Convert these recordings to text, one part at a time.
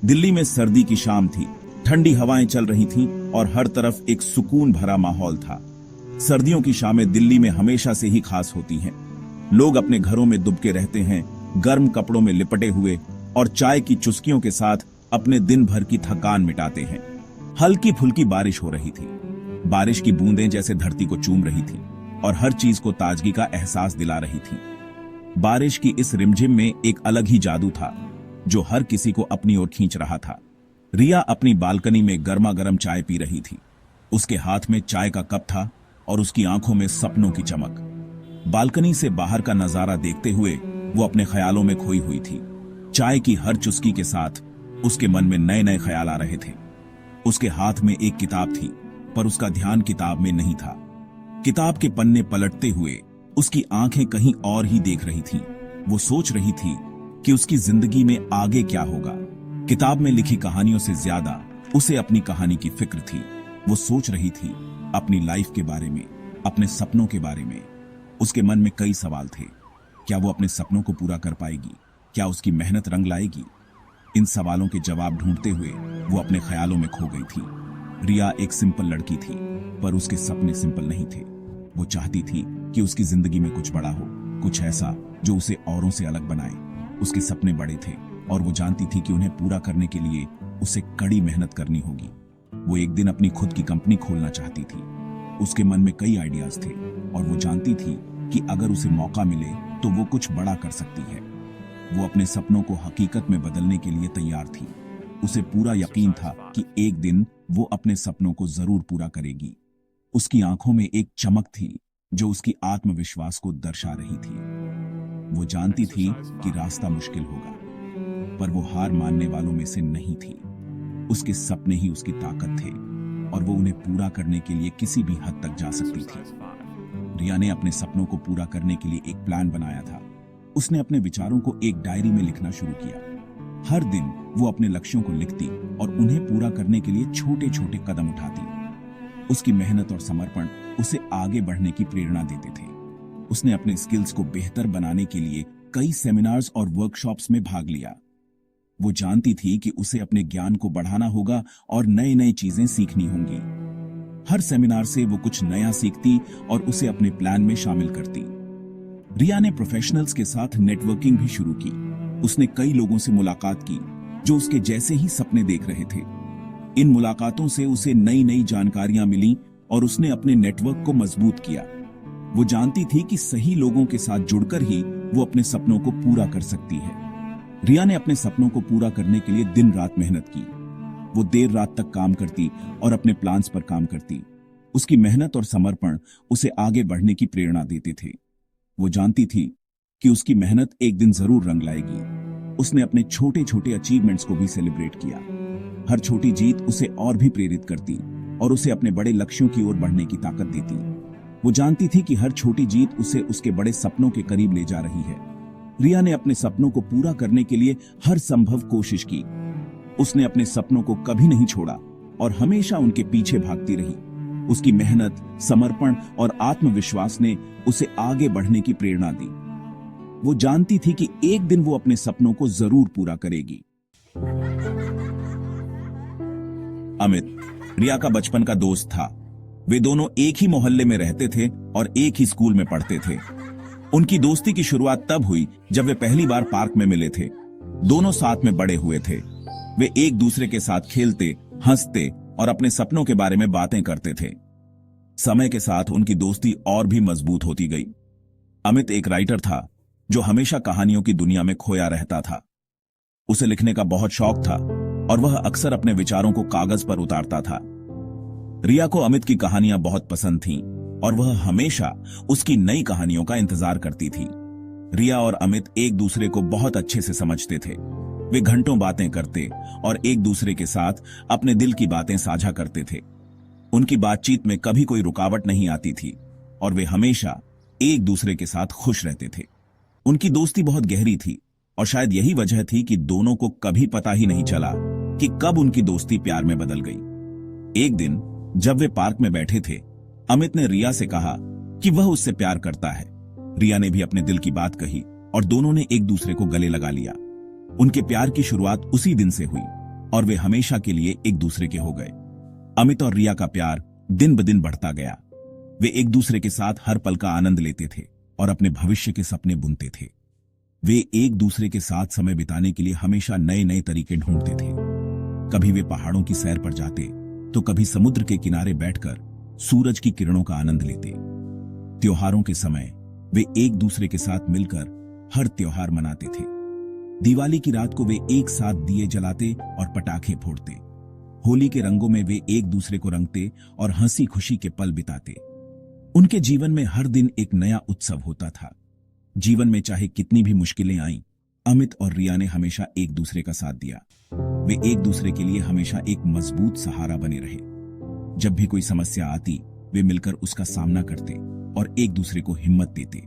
दिल्ली में सर्दी की शाम थी। ठंडी हवाएं चल रही थीं और हर तरफ एक सुकून भरा माहौल था। सर्दियों की शामें दिल्ली में हमेशा से ही खास होती हैं। लोग अपने घरों में दुबके रहते हैं, गर्म कपड़ों में लिपटे हुए, और चाय की चुस्कियों के साथ अपने दिन भर की थकान मिटाते हैं। हल्की फुल्की बारिश हो रही थी। बारिश की बूंदें जैसे धरती को चूम रही थी और हर चीज को ताजगी का एहसास दिला रही थी। बारिश की इस रिमझिम में एक अलग ही जादू था जो हर किसी को अपनी ओर खींच रहा था। रिया अपनी बालकनी में गर्मा गर्म चाय पी रही थी। उसके हाथ में चाय का कप था और उसकी आंखों में सपनों की चमक। बालकनी से बाहर का नजारा देखते हुए वो अपने ख्यालों में खोई हुई थी। चाय की हर चुस्की के साथ उसके मन में नए नए ख्याल आ रहे थे। उसके हाथ में एक किताब थी, पर उसका ध्यान किताब में नहीं था। किताब के पन्ने पलटते हुए उसकी आंखें कहीं और ही देख रही थीं। वो सोच रही थी कि उसकी जिंदगी में आगे क्या होगा। किताब में लिखी कहानियों से ज्यादा उसे अपनी कहानी की फिक्र थी। वो सोच रही थी अपनी लाइफ के बारे में, अपने सपनों के बारे में। उसके मन में कई सवाल थे। क्या वो अपने सपनों को पूरा कर पाएगी? क्या उसकी मेहनत रंग लाएगी? इन सवालों के जवाब ढूंढते हुए वो अपने ख्यालों में खो गई थी। रिया एक सिंपल लड़की थी, पर उसके सपने सिंपल नहीं थे। वो चाहती थी कि उसकी जिंदगी में कुछ बड़ा हो, कुछ ऐसा जो उसे औरों से अलग बनाए। उसके सपने बड़े थे और वो जानती थी कि उन्हें पूरा करने के लिए उसे कड़ी मेहनत करनी होगी। वो एक दिन अपनी खुद की कंपनी खोलना चाहती थी। उसके मन में कई आइडियाज थे और वो जानती थी कि अगर उसे मौका मिले तो वो कुछ बड़ा कर सकती है। वो अपने सपनों को हकीकत में बदलने के लिए तैयार थी। उसे पूरा यकीन था कि एक दिन वो अपने सपनों को जरूर पूरा करेगी। उसकी आंखों में एक चमक थी जो उसकी आत्मविश्वास को दर्शा रही थी। वो जानती थी कि रास्ता मुश्किल होगा, पर वो हार मानने वालों में से नहीं थी। उसके सपने ही उसकी ताकत थे और वो उन्हें पूरा करने के लिए किसी भी हद तक जा सकती थी। रिया ने अपने सपनों को पूरा करने के लिए एक प्लान बनाया था। उसने अपने विचारों को एक डायरी में लिखना शुरू किया। हर दिन वो अपने लक्ष्यों को लिखती और उन्हें पूरा करने के लिए छोटे छोटे कदम उठाती। उसकी मेहनत और समर्पण उसे आगे बढ़ने की प्रेरणा देते थे। उसने अपने स्किल्स को बेहतर बनाने के लिए कई सेमिनार्स और वर्कशॉप्स में भाग लिया। वो जानती थी कि उसे अपने ज्ञान को बढ़ाना होगा और नई नई चीजें सीखनी होंगी। हर सेमिनार से वो कुछ नया सीखती और उसे अपने प्लान में शामिल करती। रिया ने प्रोफेशनल्स के साथ नेटवर्किंग भी शुरू की। उसने कई लोगों से मुलाकात की जो उसके जैसे ही सपने देख रहे थे। इन मुलाकातों से उसे नई नई जानकारियां मिली और उसने अपने नेटवर्क को मजबूत किया। वो जानती थी कि सही लोगों के साथ जुड़कर ही वो अपने सपनों को पूरा कर सकती है। रिया ने अपने सपनों को पूरा करने के लिए दिन रात मेहनत की। वो देर रात तक काम करती और अपने प्लान्स पर काम करती। उसकी मेहनत और समर्पण उसे आगे बढ़ने की प्रेरणा देते थे। वो जानती थी कि उसकी मेहनत एक दिन जरूर रंग लाएगी। उसने अपने छोटे छोटे अचीवमेंट्स को भी सेलिब्रेट किया। हर छोटी जीत उसे और भी प्रेरित करती और उसे अपने बड़े लक्ष्यों की ओर बढ़ने की ताकत देती। वो जानती थी कि हर छोटी जीत उसे उसके बड़े सपनों के करीब ले जा रही है। रिया ने अपने सपनों को पूरा करने के लिए हर संभव कोशिश की। उसने अपने सपनों को कभी नहीं छोड़ा और हमेशा उनके पीछे भागती रही। उसकी मेहनत, समर्पण और आत्मविश्वास ने उसे आगे बढ़ने की प्रेरणा दी। वो जानती थी कि एक दिन वो अपने सपनों को जरूर पूरा करेगी। अमित रिया का बचपन का दोस्त था। वे दोनों एक ही मोहल्ले में रहते थे और एक ही स्कूल में पढ़ते थे। उनकी दोस्ती की शुरुआत तब हुई जब वे पहली बार पार्क में मिले थे। दोनों साथ में बड़े हुए थे। वे एक दूसरे के साथ खेलते, हंसते और अपने सपनों के बारे में बातें करते थे। समय के साथ उनकी दोस्ती और भी मजबूत होती गई। अमित एक राइटर था जो हमेशा कहानियों की दुनिया में खोया रहता था। उसे लिखने का बहुत शौक था और वह अक्सर अपने विचारों को कागज पर उतारता था। रिया को अमित की कहानियां बहुत पसंद थीं और वह हमेशा उसकी नई कहानियों का इंतजार करती थी। रिया और अमित एक दूसरे को बहुत अच्छे से समझते थे। वे घंटों बातें करते और एक दूसरे के साथ अपने दिल की बातें साझा करते थे। उनकी बातचीत में कभी कोई रुकावट नहीं आती थी और वे हमेशा एक दूसरे के साथ खुश रहते थे। उनकी दोस्ती बहुत गहरी थी और शायद यही वजह थी कि दोनों को कभी पता ही नहीं चला कि कब उनकी दोस्ती प्यार में बदल गई। एक दिन जब वे पार्क में बैठे थे, अमित ने रिया से कहा कि वह उससे प्यार करता है। रिया ने भी अपने दिल की बात कही और दोनों ने एक दूसरे को गले लगा लिया। उनके प्यार की शुरुआत उसी दिन से हुई। और वे हमेशा के लिए एक दूसरे के हो गए। अमित और रिया का प्यार दिन ब दिन बढ़ता गया। वे एक दूसरे के साथ हर पल का आनंद लेते थे और अपने भविष्य के सपने बुनते थे। वे एक दूसरे के साथ समय बिताने के लिए हमेशा नए नए तरीके ढूंढते थे। कभी वे पहाड़ों की सैर पर जाते तो कभी समुद्र के किनारे बैठकर सूरज की किरणों का आनंद लेते। त्योहारों के समय वे एक दूसरे के साथ मिलकर हर त्योहार मनाते थे। दिवाली की रात को वे एक साथ दिए जलाते और पटाखे फोड़ते। होली के रंगों में वे एक दूसरे को रंगते और हंसी खुशी के पल बिताते। उनके जीवन में हर दिन एक नया उत्सव होता था। जीवन में चाहे कितनी भी मुश्किलें आईं, अमित और रिया ने हमेशा एक दूसरे का साथ दिया। वे एक दूसरे के लिए हमेशा एक मजबूत सहारा बने रहे। जब भी कोई समस्या आती, वे मिलकर उसका सामना करते और एक दूसरे को हिम्मत देते।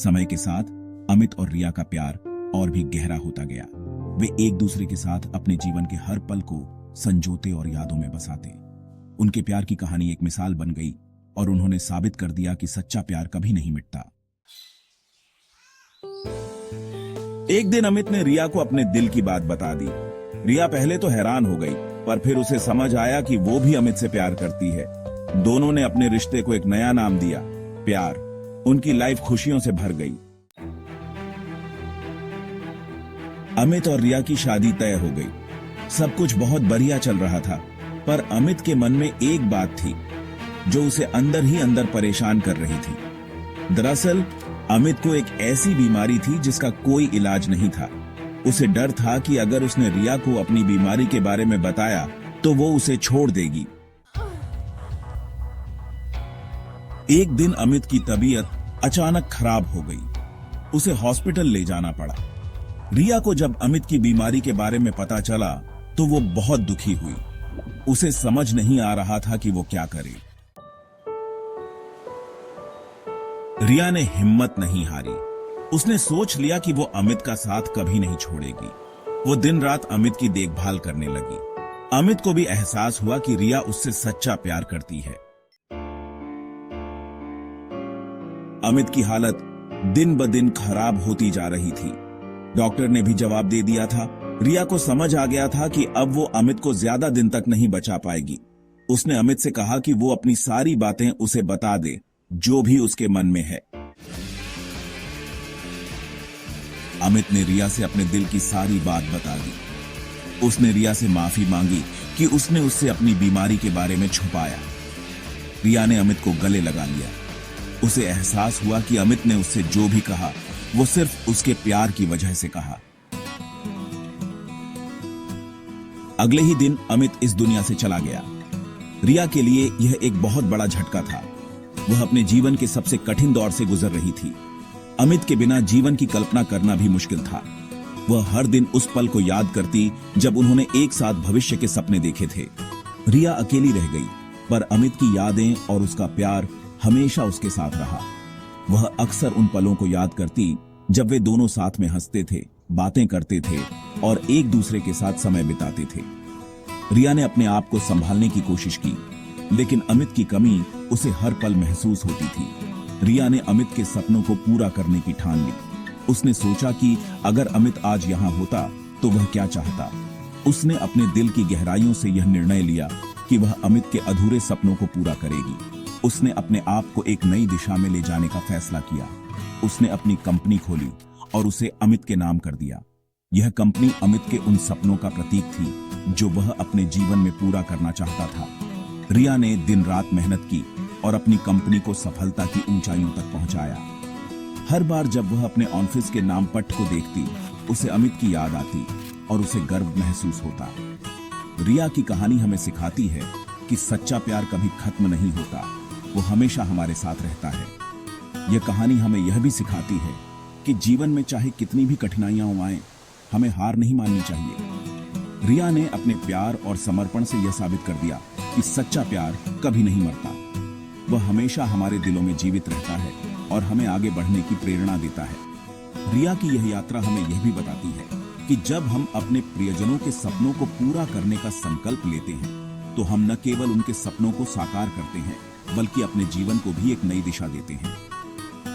समय के साथ अमित और रिया का प्यार और भी गहरा होता गया। वे एक दूसरे के साथ अपने जीवन के हर पल को संजोते और यादों में बसाते। उनके प्यार की कहानी एक मिसाल बन गई और उन्होंने साबित कर दिया कि सच्चा प्यार कभी नहीं मिटता। एक दिन अमित ने रिया को अपने दिल की बात बता दी। रिया पहले तो हैरान हो गई, पर फिर उसे समझ आया कि वो भी अमित से प्यार करती है। दोनों ने अपने रिश्ते को एक नया नाम दिया, प्यार। उनकी लाइफ खुशियों से भर गई। अमित और रिया की शादी तय हो गई। सब कुछ बहुत बढ़िया चल रहा था, पर अमित के मन में एक बात थी जो उसे अंदर ही अंदर परेशान कर रही थी। दरअसल अमित को एक ऐसी बीमारी थी जिसका कोई इलाज नहीं था। उसे डर था कि अगर उसने रिया को अपनी बीमारी के बारे में बताया तो वो उसे छोड़ देगी। एक दिन अमित की तबीयत अचानक खराब हो गई। उसे हॉस्पिटल ले जाना पड़ा। रिया को जब अमित की बीमारी के बारे में पता चला तो वो बहुत दुखी हुई। उसे समझ नहीं आ रहा था कि वो क्या करे। रिया ने हिम्मत नहीं हारी। उसने सोच लिया कि वो अमित का साथ कभी नहीं छोड़ेगी। वो दिन रात अमित की देखभाल करने लगी। अमित को भी एहसास हुआ कि रिया उससे सच्चा प्यार करती है। अमित की हालत दिन ब दिन खराब होती जा रही थी। डॉक्टर ने भी जवाब दे दिया था। रिया को समझ आ गया था कि अब वो अमित को ज्यादा दिन तक नहीं बचा पाएगी। उसने अमित से कहा कि वो अपनी सारी बातें उसे बता दे, जो भी उसके मन में है। अमित ने रिया से अपने दिल की सारी बात बता दी। उसने रिया से माफी मांगी कि उसने उससे अपनी बीमारी के बारे में छुपाया। रिया ने अमित को गले लगा लिया। उसे एहसास हुआ कि अमित ने उससे जो भी कहा वो सिर्फ उसके प्यार की वजह से कहा। अगले ही दिन अमित इस दुनिया से चला गया। रिया के लिए यह एक बहुत बड़ा झटका था। वह अपने जीवन के सबसे कठिन दौर से गुजर रही थी। अमित के बिना जीवन की कल्पना करना भी मुश्किल था। वह हर दिन उस पल को याद करती जब उन्होंने एक साथ भविष्य के सपने देखे थे। रिया अकेली रह गई, पर अमित की यादें और उसका प्यार हमेशा उसके साथ रहा। वह अक्सर उन पलों को याद करती जब वे दोनों साथ में हंसते थे, बातें करते थे और एक दूसरे के साथ समय बिताते थे। रिया ने अपने आप को संभालने की कोशिश की, लेकिन अमित की कमी उसे हर पल महसूस होती थी। रिया ने अमित के सपनों को पूरा करने की ठान ली। उसने सोचा कि अगर अमित आज यहाँ होता तो वह क्या चाहता। उसने अपने दिल की गहराइयों से यह निर्णय लिया कि वह अमित के अधूरे सपनों को पूरा करेगी। उसने अपने आप को एक नई दिशा में ले जाने का फैसला किया। उसने अपनी कंपनी खोली और उसे अमित के नाम कर दिया। यह कंपनी अमित के उन सपनों का प्रतीक थी जो वह अपने जीवन में पूरा करना चाहता था। रिया ने दिन रात मेहनत की और अपनी कंपनी को सफलता की ऊंचाइयों तक पहुंचाया। हर बार जब वह अपने ऑफिस के नाम पट को देखती, उसे अमित की याद आती और उसे गर्व महसूस होता। रिया की कहानी हमें सिखाती है कि सच्चा प्यार कभी खत्म नहीं होता, वो हमेशा हमारे साथ रहता है। यह कहानी हमें यह भी सिखाती है कि जीवन में चाहे कितनी भी कठिनाइयां आएं, हमें हार नहीं माननी चाहिए। रिया ने अपने प्यार और समर्पण से यह साबित कर दिया कि सच्चा प्यार कभी नहीं मरता। वह हमेशा हमारे दिलों में जीवित रहता है और हमें आगे बढ़ने की प्रेरणा देता है। रिया की यह यात्रा हमें यह भी बताती है कि जब हम अपने प्रियजनों के सपनों को पूरा करने का संकल्प लेते हैं, तो हम न केवल उनके सपनों को साकार करते हैं, बल्कि अपने जीवन को भी एक नई दिशा देते हैं।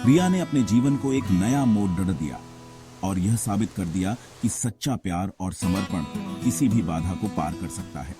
रिया ने अपने जीवन को एक नया मोड़ दिया और यह साबित कर दिया कि सच्चा प्यार और समर्पण किसी भी बाधा को पार कर सकता है।